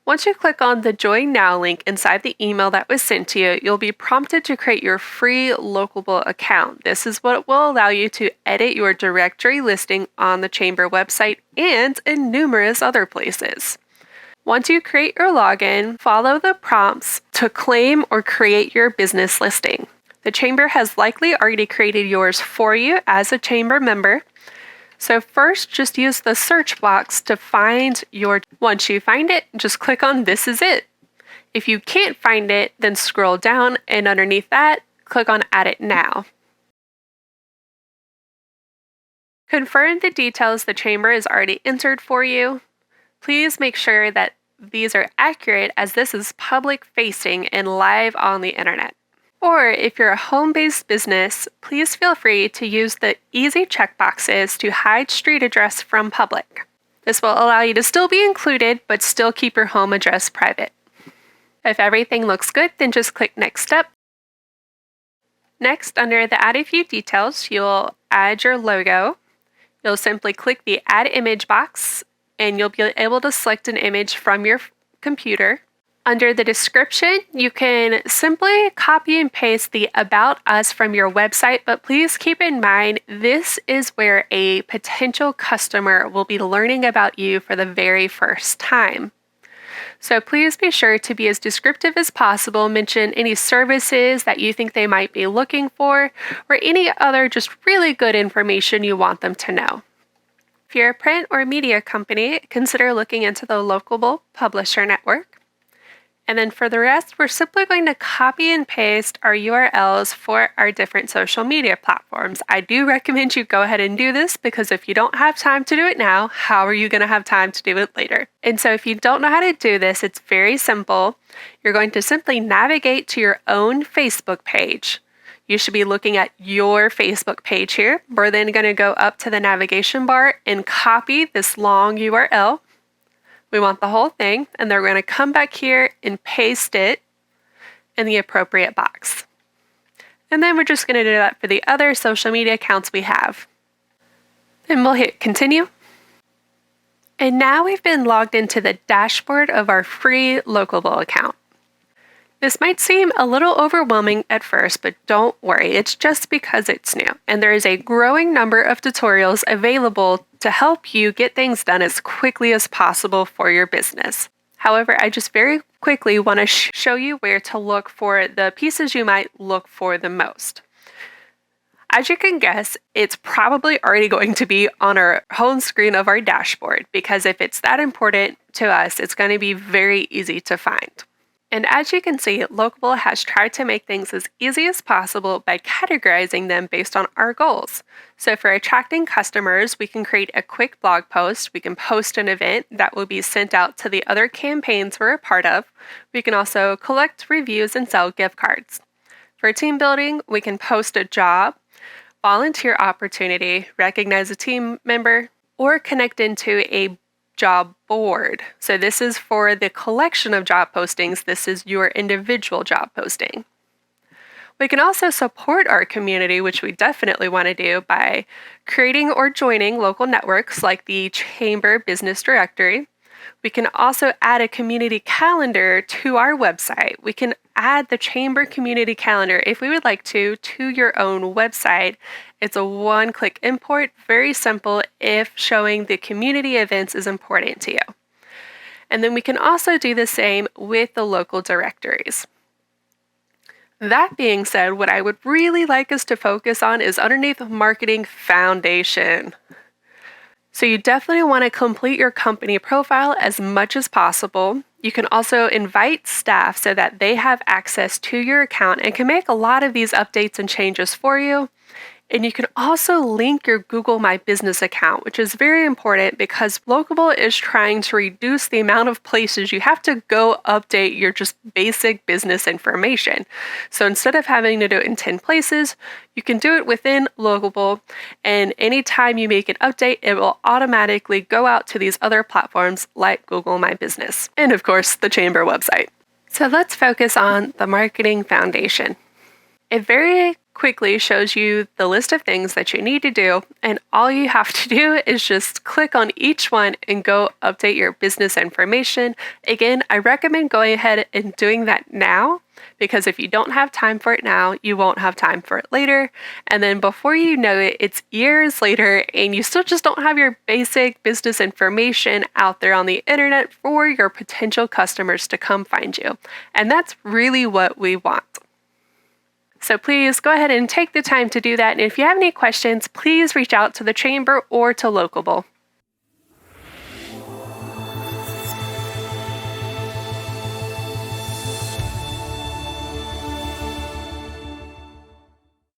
Once you click on the Join Now link inside the email that was sent to you, you'll be prompted to create your free Locable account. This is what will allow you to edit your directory listing on the Chamber website and in numerous other places. Once you create your login, follow the prompts to claim or create your business listing. The Chamber has likely already created yours for you as a Chamber member. So first, just use the search box to find your. Once you find it, just click on This is it. If you can't find it, then scroll down and underneath that, click on Add it now. Confirm the details the Chamber is already entered for you. Please make sure that these are accurate as this is public facing and live on the internet. Or if you're a home-based business, please feel free to use the easy checkboxes to hide street address from public. This will allow you to still be included, but still keep your home address private. If everything looks good, then just click Next Step. Next, under the Add a Few Details, you'll add your logo. You'll simply click the Add Image box, and you'll be able to select an image from your computer. Under the description, you can simply copy and paste the About Us from your website, but please keep in mind this is where a potential customer will be learning about you for the very first time. So please be sure to be as descriptive as possible, mention any services that you think they might be looking for, or any other just really good information you want them to know. If you're a print or media company, consider looking into the Locable Publisher Network. And then for the rest, we're simply going to copy and paste our URLs for our different social media platforms. I do recommend you go ahead and do this because if you don't have time to do it now, how are you going to have time to do it later? And so if you don't know how to do this, it's very simple. You're going to simply navigate to your own Facebook page. You should be looking at your Facebook page here. We're then going to go up to the navigation bar and copy this long URL. We want the whole thing, and then we're going to come back here and paste it in the appropriate box. And then we're just going to do that for the other social media accounts we have. Then we'll hit Continue. And now we've been logged into the dashboard of our free Locable account. This might seem a little overwhelming at first, but don't worry, it's just because it's new. And there is a growing number of tutorials available to help you get things done as quickly as possible for your business. However, I just very quickly want to show you where to look for the pieces you might look for the most. As you can guess, it's probably already going to be on our home screen of our dashboard because if it's that important to us, it's going to be very easy to find. And as you can see, Locable has tried to make things as easy as possible by categorizing them based on our goals. So for attracting customers, we can create a quick blog post. We can post an event that will be sent out to the other campaigns we're a part of. We can also collect reviews and sell gift cards. For team building, we can post a job, volunteer opportunity, recognize a team member, or connect into a job board. So this is for the collection of job postings. This is your individual job posting. We can also support our community, which we definitely want to do by creating or joining local networks like the Chamber Business Directory. We can also add a community calendar to our website. We can add the Chamber Community Calendar, if we would like to your own website. It's a one-click import, very simple if showing the community events is important to you. And then we can also do the same with the local directories. That being said, what I would really like us to focus on is underneath Marketing Foundation. So you definitely want to complete your company profile as much as possible. You can also invite staff so that they have access to your account and can make a lot of these updates and changes for you. And you can also link your Google My Business account, which is very important because Locable is trying to reduce the amount of places you have to go update your just basic business information. So instead of having to do it in 10 places, you can do it within Locable, and anytime you make an update, it will automatically go out to these other platforms like Google My Business, and of course, the Chamber website. So let's focus on the Marketing Foundation. A very quickly shows you the list of things that you need to do, and all you have to do is just click on each one and go update your business information. Again, I recommend going ahead and doing that now, because if you don't have time for it now, you won't have time for it later. And then before you know it, it's years later and you still just don't have your basic business information out there on the internet for your potential customers to come find you. And that's really what we want. So please go ahead and take the time to do that. And if you have any questions, please reach out to the Chamber or to Locable.